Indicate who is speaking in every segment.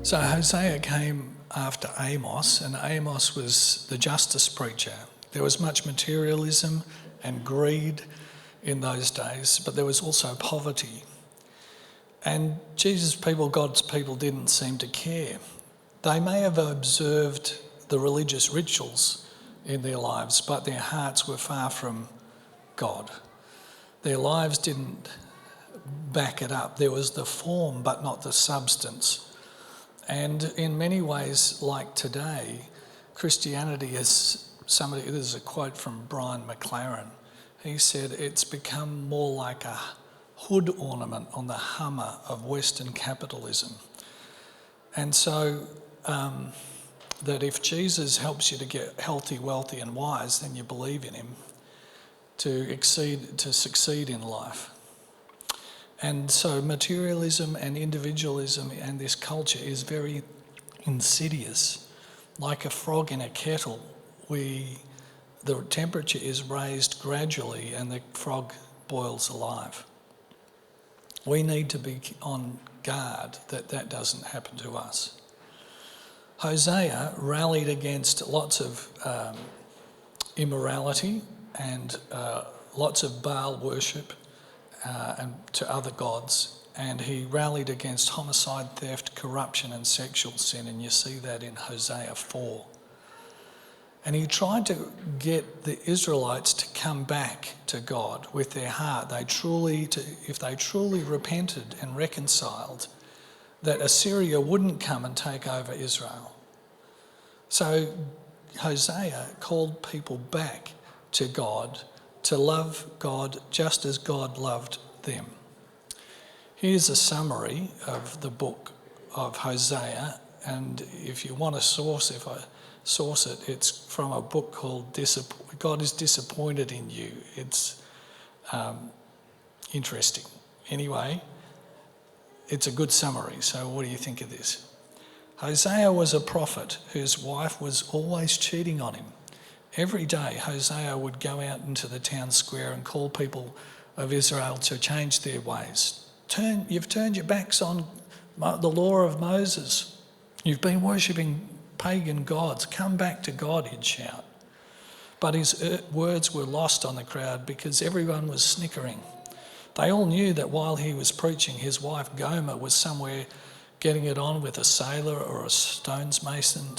Speaker 1: So Hosea came after Amos, and Amos was the justice preacher. There was much materialism and greed in those days, but there was also poverty. And Jesus' people, God's people, didn't seem to care. They may have observed the religious rituals in their lives, but their hearts were far from God. Their lives didn't back it up. There was the form, but not the substance. And in many ways, like today, Christianity is this is a quote from Brian McLaren. He said, it's become more like a hood ornament on the Hummer of Western capitalism. And so that if Jesus helps you to get healthy, wealthy and wise, then you believe in him to succeed in life. And so materialism and individualism and this culture is very insidious. Like a frog in a kettle, the temperature is raised gradually and the frog boils alive. We need to be on guard that doesn't happen to us. Hosea rallied against lots of immorality and lots of Baal worship and to other gods, and he rallied against homicide, theft, corruption and sexual sin, and you see that in Hosea 4. And he tried to get the Israelites to come back to God with their heart. If they truly repented and reconciled, that Assyria wouldn't come and take over Israel. So Hosea called people back to God, to love God just as God loved them. Here's a summary of the book of Hosea, and if you want a source, if I source it, it's from a book called God is Disappointed in You. It's interesting. Anyway, it's a good summary, so what do you think of this? Hosea was a prophet whose wife was always cheating on him. Every day, Hosea would go out into the town square and call people of Israel to change their ways. You've turned your backs on the law of Moses. You've been worshipping pagan gods. Come back to God, he'd shout. But his words were lost on the crowd because everyone was snickering. They all knew that while he was preaching, his wife Gomer was somewhere getting it on with a sailor or a stonemason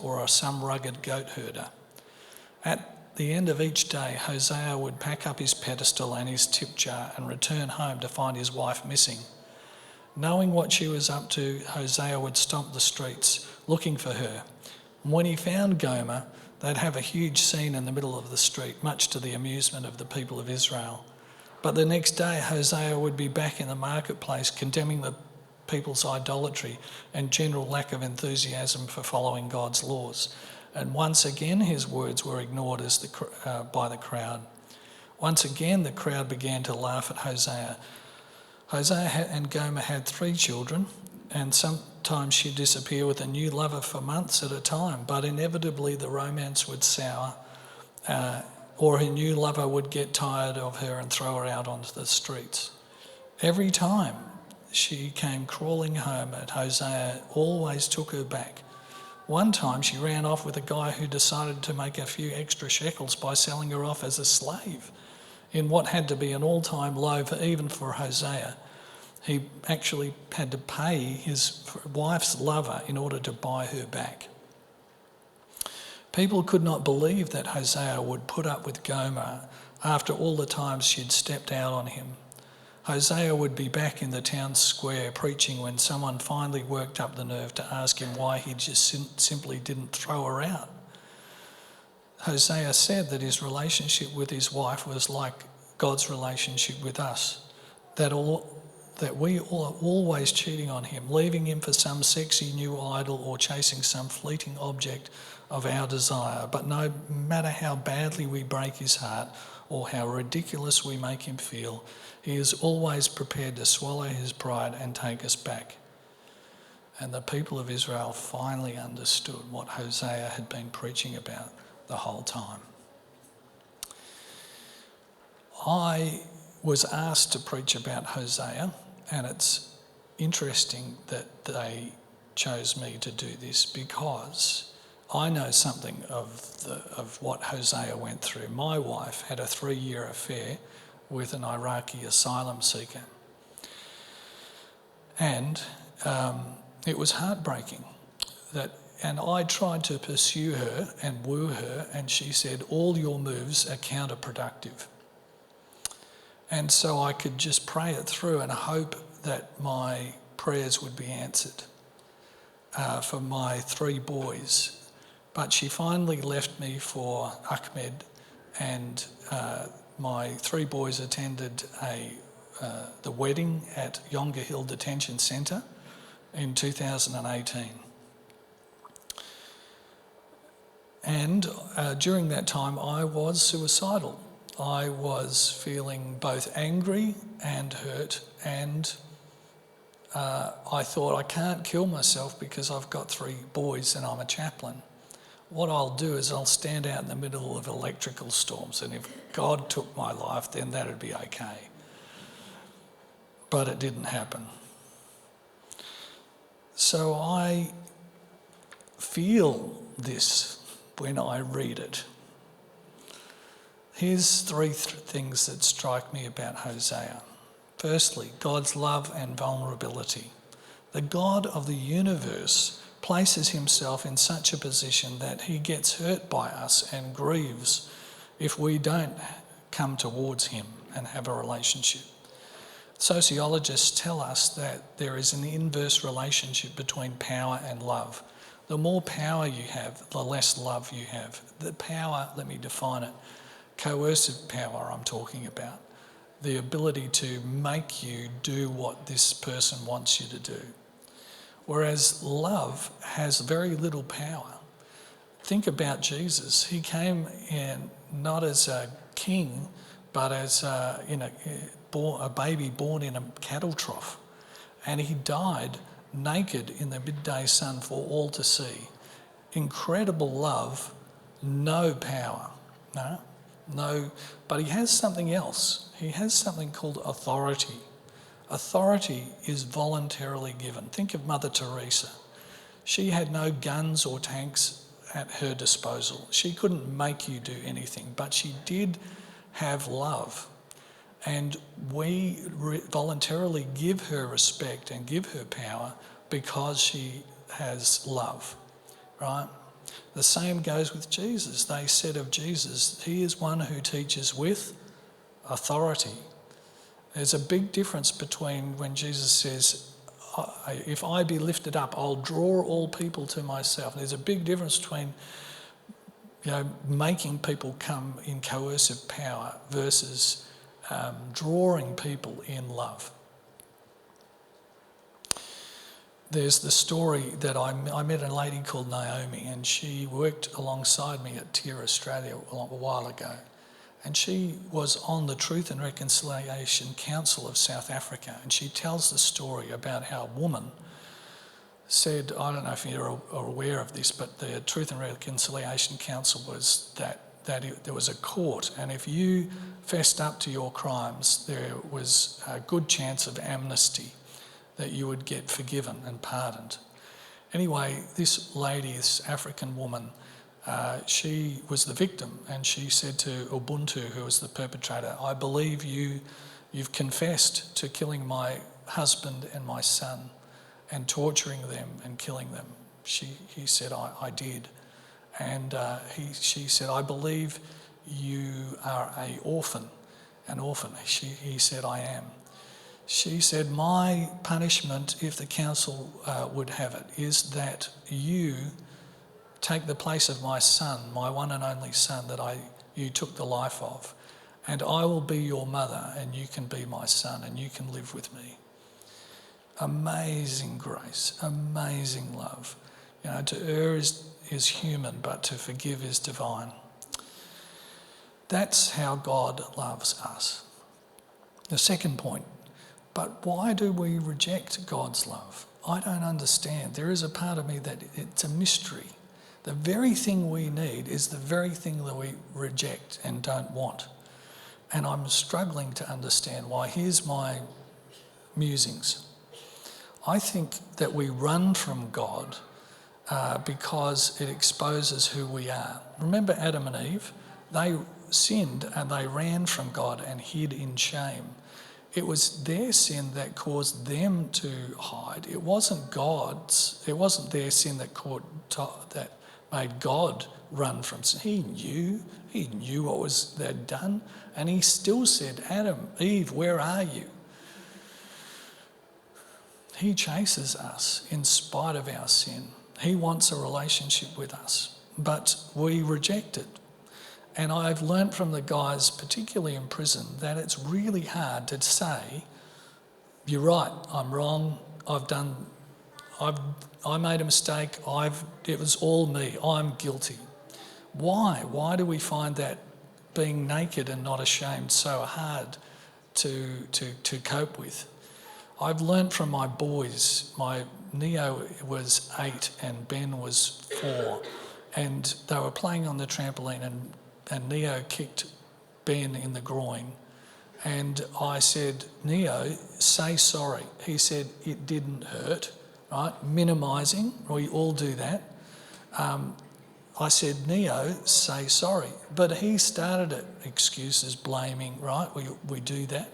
Speaker 1: or some rugged goat herder. At the end of each day, Hosea would pack up his pedestal and his tip jar and return home to find his wife missing. Knowing what she was up to, Hosea would stomp the streets looking for her. And when he found Gomer, they'd have a huge scene in the middle of the street, much to the amusement of the people of Israel. But the next day, Hosea would be back in the marketplace condemning the people's idolatry and general lack of enthusiasm for following God's laws. And once again, his words were ignored by the crowd. Once again, the crowd began to laugh at Hosea. Hosea and Gomer had 3 children, and sometimes she'd disappear with a new lover for months at a time, but inevitably the romance would sour, or her new lover would get tired of her and throw her out onto the streets. Every time she came crawling home, and Hosea always took her back. One time she ran off with a guy who decided to make a few extra shekels by selling her off as a slave in what had to be an all-time low even for Hosea. He actually had to pay his wife's lover in order to buy her back. People could not believe that Hosea would put up with Gomer after all the times she'd stepped out on him. Hosea would be back in the town square preaching when someone finally worked up the nerve to ask him why he just simply didn't throw her out. Hosea said that his relationship with his wife was like God's relationship with us, that we are always cheating on him, leaving him for some sexy new idol or chasing some fleeting object of our desire. But no matter how badly we break his heart or how ridiculous we make him feel, he is always prepared to swallow his pride and take us back. And the people of Israel finally understood what Hosea had been preaching about the whole time. I was asked to preach about Hosea, and it's interesting that they chose me to do this because I know something of what Hosea went through. My wife had a 3-year affair with an Iraqi asylum seeker. And it was heartbreaking. And I tried to pursue her and woo her, and she said, all your moves are counterproductive. And so I could just pray it through and hope that my prayers would be answered for my 3 boys. But she finally left me for Ahmed, and my 3 boys attended the wedding at Yonga Hill Detention Centre in 2018. And during that time I was suicidal. I was feeling both angry and hurt, and I thought, I can't kill myself because I've got 3 boys and I'm a chaplain. What I'll do is I'll stand out in the middle of electrical storms, and if God took my life, then that'd be okay. But it didn't happen. So I feel this when I read it. Here's 3 things that strike me about Hosea. Firstly, God's love and vulnerability. The God of the universe places himself in such a position that he gets hurt by us and grieves if we don't come towards him and have a relationship. Sociologists tell us that there is an inverse relationship between power and love. The more power you have, the less love you have. The power, let me define it, coercive power I'm talking about. The ability to make you do what this person wants you to do. Whereas love has very little power. Think about Jesus. He came in not as a king, but as a baby born in a cattle trough. And he died naked in the midday sun for all to see. Incredible love, no power. No, but he has something else. He has something called authority. Authority is voluntarily given. Think of Mother Teresa. She had no guns or tanks at her disposal. She couldn't make you do anything, but she did have love. And we voluntarily give her respect and give her power because she has love, right? The same goes with Jesus. They said of Jesus, he is one who teaches with authority. There's a big difference between when Jesus says, if I be lifted up, I'll draw all people to myself. There's a big difference between making people come in coercive power versus drawing people in love. There's the story that I met a lady called Naomi, and she worked alongside me at TIR Australia a while ago. And she was on the Truth and Reconciliation Council of South Africa, and she tells the story about how a woman said, I don't know if you're aware of this, but the Truth and Reconciliation Council was that there was a court, and if you fessed up to your crimes, there was a good chance of amnesty, that you would get forgiven and pardoned. Anyway, this lady, this African woman, she was the victim, and she said to Ubuntu, who was the perpetrator, I believe you've confessed to killing my husband and my son and torturing them and killing them. He said, I did. And she said, I believe you are an orphan. He said, I am. She said, my punishment, if the council would have it, is that you take the place of my son, my one and only son that you took the life of, and I will be your mother, and you can be my son, and you can live with me. Amazing grace, amazing love. To err is human, but to forgive is divine. That's how God loves us. The second point, but why do we reject God's love? I don't understand. There is a part of me that it's a mystery. The very thing we need is the very thing that we reject and don't want. And I'm struggling to understand why. Here's my musings. I think that we run from God because it exposes who we are. Remember Adam and Eve? They sinned and they ran from God and hid in shame. It was their sin that caused them to hide. It wasn't God's. It wasn't their sin that made God run from sin. He knew what they'd done, and he still said, Adam, Eve, where are you? He chases us in spite of our sin. He wants a relationship with us, but we reject it. And I've learnt from the guys, particularly in prison, that it's really hard to say, you're right, I'm wrong, I made a mistake, it was all me, I'm guilty. Why? Why do we find that being naked and not ashamed so hard to cope with? I've learnt from my boys. My Neo was 8 and Ben was 4, and they were playing on the trampoline and Neo kicked Ben in the groin, and I said, Neo, say sorry. He said, it didn't hurt, right? Minimising, we all do that. I said, Neo, say sorry. But he started it, excuses, blaming, right? We do that.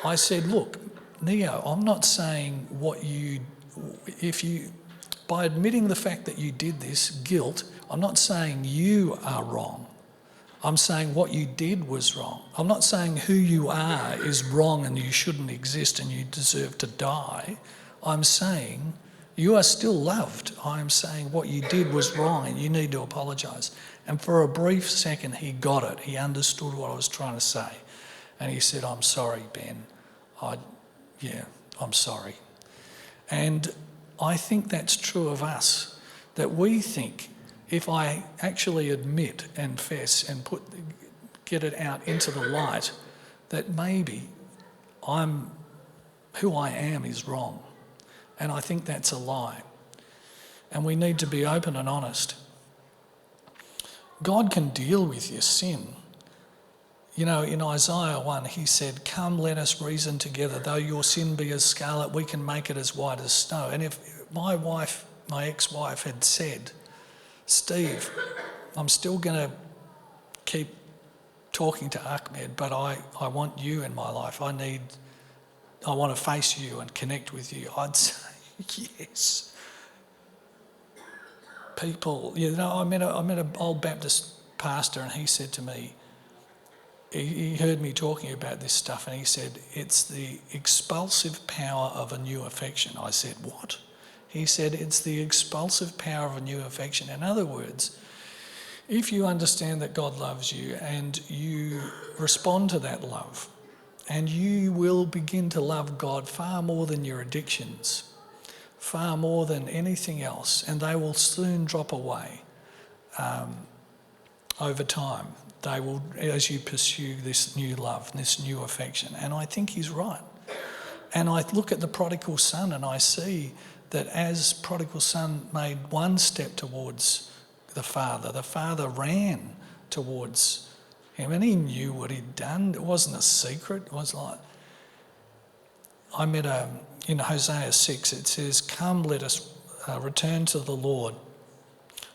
Speaker 1: I said, look, Neo, I'm not saying by admitting the fact that you did this, guilt, I'm not saying you are wrong. I'm saying what you did was wrong. I'm not saying who you are is wrong and you shouldn't exist and you deserve to die. I'm saying you are still loved. I'm saying what you did was wrong and you need to apologise. And for a brief second, he got it. He understood what I was trying to say. And he said, I'm sorry, Ben. I'm sorry. And I think that's true of us, that we think if I actually admit and confess and get it out into the light, that maybe who I am is wrong. And I think that's a lie. And we need to be open and honest. God can deal with your sin. You know, in Isaiah 1, he said, come, let us reason together. Though your sin be as scarlet, we can make it as white as snow. And if my ex-wife had said, Steve, I'm still going to keep talking to Ahmed, but I want you in my life. I want to face you and connect with you. I'd say, yes. People, I met an old Baptist pastor, and he said to me, he heard me talking about this stuff, and he said, it's the expulsive power of a new affection. I said, what? He said, it's the expulsive power of a new affection. In other words, if you understand that God loves you and you respond to that love, and you will begin to love God far more than your addictions, far more than anything else, and they will soon drop away over time. They will, as you pursue this new love, this new affection. And I think he's right. And I look at the prodigal son and I see that as prodigal son made one step towards the father ran towards him, and he knew what he'd done. It wasn't a secret. It was like, I met in Hosea 6, it says, come, let us return to the Lord.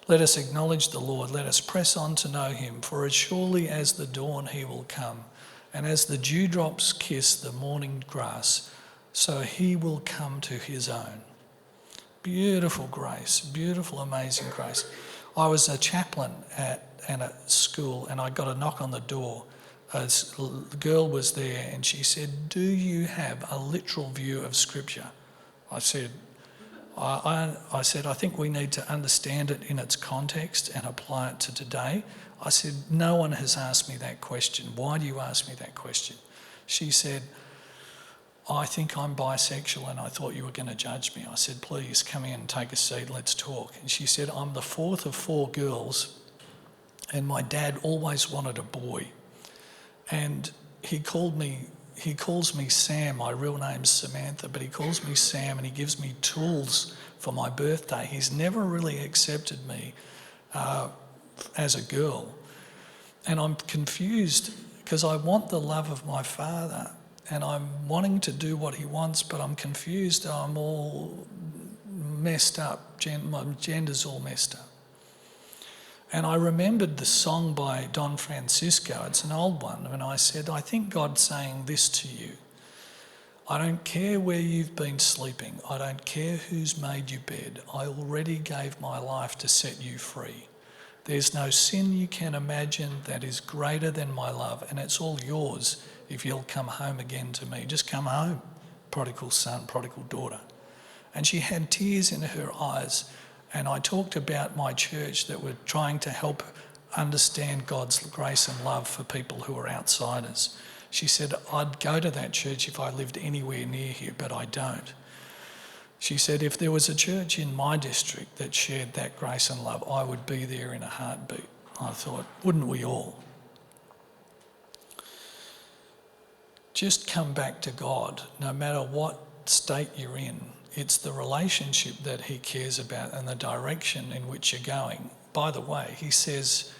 Speaker 1: Let us acknowledge the Lord. Let us press on to know him. For as surely as the dawn he will come, and as the dewdrops kiss the morning grass, so he will come to his own. Beautiful grace, beautiful, amazing grace. I was a chaplain at a school, and I got a knock on the door. A girl was there, and she said, do you have a literal view of Scripture? I said, I think we need to understand it in its context and apply it to today. I said, no one has asked me that question. Why do you ask me that question? She said, I think I'm bisexual and I thought you were going to judge me. I said, please come in and take a seat, let's talk. And she said, I'm the fourth of 4 girls and my dad always wanted a boy. And he calls me Sam. My real name's Samantha, but he calls me Sam and he gives me tools for my birthday. He's never really accepted me as a girl. And I'm confused because I want the love of my father and I'm wanting to do what he wants, but I'm confused. I'm all messed up. My gender's all messed up. And I remembered the song by Don Francisco. It's an old one. And I said, I think God's saying this to you. I don't care where you've been sleeping. I don't care who's made you bed. I already gave my life to set you free. There's no sin you can imagine that is greater than my love, and it's all yours if you'll come home again to me. Just come home, prodigal son, prodigal daughter. And she had tears in her eyes. And I talked about my church that we're trying to help understand God's grace and love for people who are outsiders. She said, I'd go to that church if I lived anywhere near here, but I don't. She said, if there was a church in my district that shared that grace and love, I would be there in a heartbeat. I thought, wouldn't we all? Just come back to God, no matter what state you're in. It's the relationship that he cares about and the direction in which you're going. By the way, he says,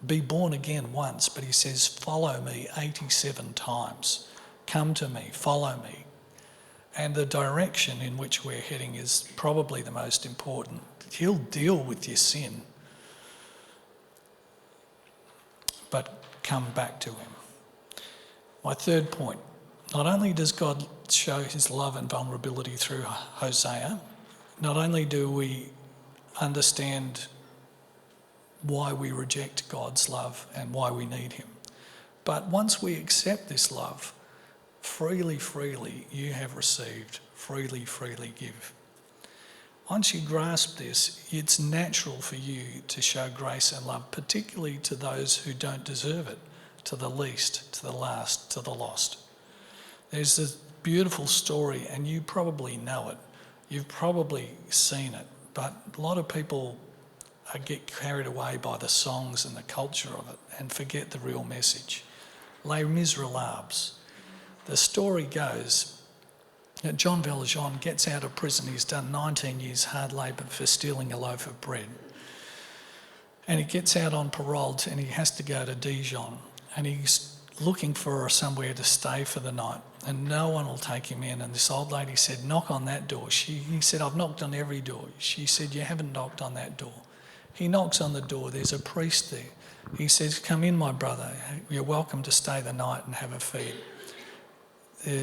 Speaker 1: be born again once, but he says, follow me 87 times. Come to me, follow me. And the direction in which we're heading is probably the most important. He'll deal with your sin, but come back to him. My third point, not only does God show his love and vulnerability through Hosea, not only do we understand why we reject God's love and why we need him, but once we accept this love, freely, freely you have received, freely, freely give. Once you grasp this, it's natural for you to show grace and love, particularly to those who don't deserve it, to the least, to the last, to the lost. There's this beautiful story, and you probably know it. You've probably seen it, but a lot of people get carried away by the songs and the culture of it and forget the real message. Les Miserables. The story goes that John Valjean gets out of prison. He's done 19 years hard labour for stealing a loaf of bread. And he gets out on parole and he has to go to Dijon. And he's looking for somewhere to stay for the night, and no one will take him in. And this old lady said, knock on that door. He said, I've knocked on every door. She said, you haven't knocked on that door. He knocks on the door. There's a priest there. He says, come in, my brother. You're welcome to stay the night and have a feed.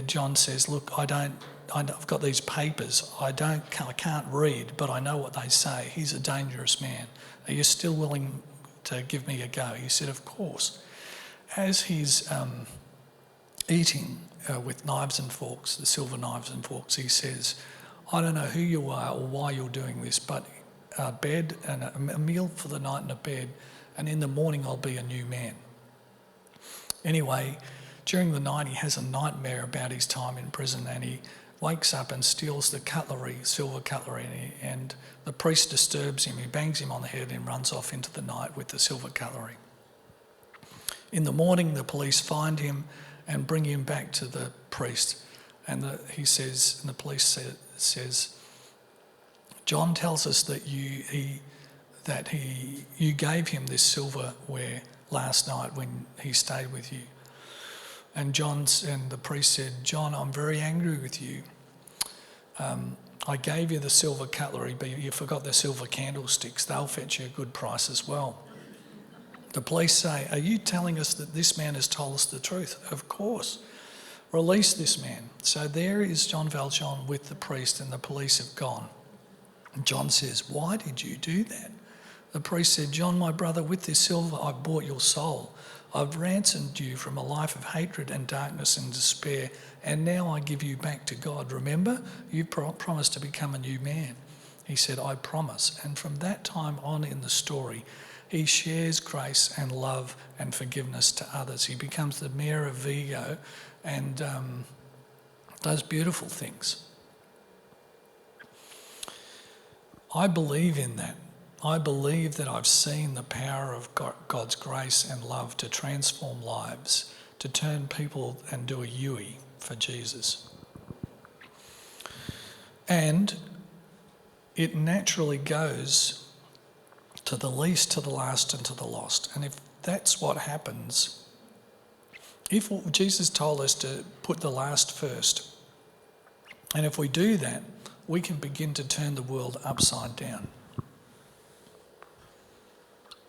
Speaker 1: John says, look, I've got these papers. I can't read, but I know what they say. He's a dangerous man. Are you still willing to give me a go? He said, of course. As he's eating with knives and forks, the silver knives and forks, he says, I don't know who you are or why you're doing this, but a bed and a meal for the night and a bed, and in the morning I'll be a new man. Anyway, during the night he has a nightmare about his time in prison, and he wakes up and steals the cutlery, silver cutlery, and the priest disturbs him. He bangs him on the head and runs off into the night with the silver cutlery. In the morning, the police find him and bring him back to the priest. And the police says, John tells us that you gave him this silverware last night when he stayed with you. And the priest said, John, I'm very angry with you. I gave you the silver cutlery, but you forgot the silver candlesticks. They'll fetch you a good price as well. The police say, are you telling us that this man has told us the truth? Of course. Release this man. So there is John Valjean with the priest, and the police have gone. And John says, why did you do that? The priest said, John, my brother, with this silver I bought your soul. I've ransomed you from a life of hatred and darkness and despair, and now I give you back to God. Remember, you promised to become a new man. He said, I promise. And from that time on in the story, he shares grace and love and forgiveness to others. He becomes the mayor of Vigo and does beautiful things. I believe in that. I believe that I've seen the power of God's grace and love to transform lives, to turn people and do a Yui for Jesus. And it naturally goes to the least, to the last, and to the lost. And if that's what happens, If Jesus told us to put the last first, and if we do that, we can begin to turn the world upside down.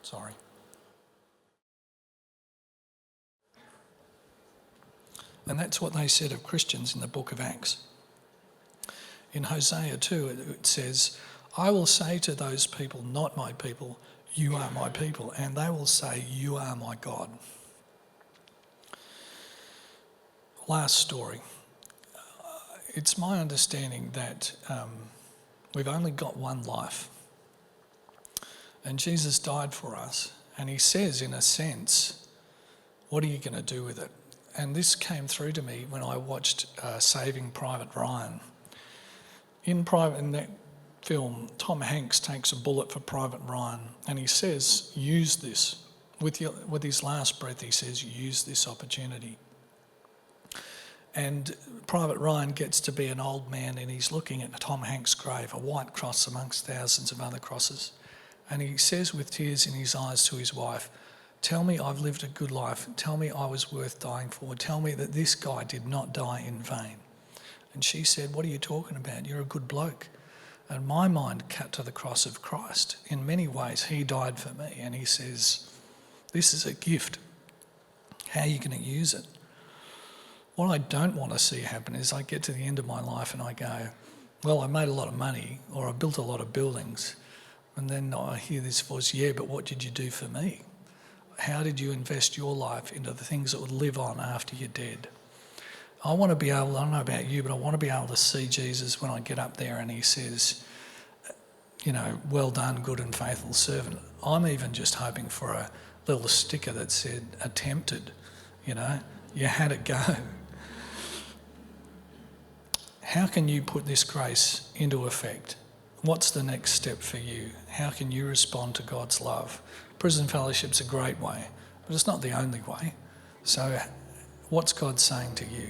Speaker 1: Sorry. And that's what they said of Christians in the book of Acts. In Hosea 2, it says, I will say to those people, not my people, you are my people, and they will say, you are my God. Last story. It's my understanding that we've only got one life. And Jesus died for us. And he says, in a sense, what are you going to do with it? And this came through to me when I watched Saving Private Ryan. In that film, Tom Hanks takes a bullet for Private Ryan, and he says, use this. With his last breath, he says, use this opportunity. And Private Ryan gets to be an old man, and he's looking at Tom Hanks' grave, a white cross amongst thousands of other crosses. And he says with tears in his eyes to his wife, tell me I've lived a good life. Tell me I was worth dying for. Tell me that this guy did not die in vain. And she said, what are you talking about? You're a good bloke. And my mind cut to the cross of Christ. In many ways, he died for me. And he says, this is a gift. How are you going to use it? What I don't want to see happen is I get to the end of my life and I go, well, I made a lot of money or I built a lot of buildings. And then I hear this voice, yeah, but what did you do for me? How did you invest your life into the things that would live on after you're dead? I want to be able, I don't know about you, but I want to be able to see Jesus when I get up there and he says, you know, well done, good and faithful servant. I'm even just hoping for a little sticker that said, attempted, you know, you had it go. How can you put this grace into effect? What's the next step for you? How can you respond to God's love? Prison fellowship's a great way, but it's not the only way. So what's God saying to you?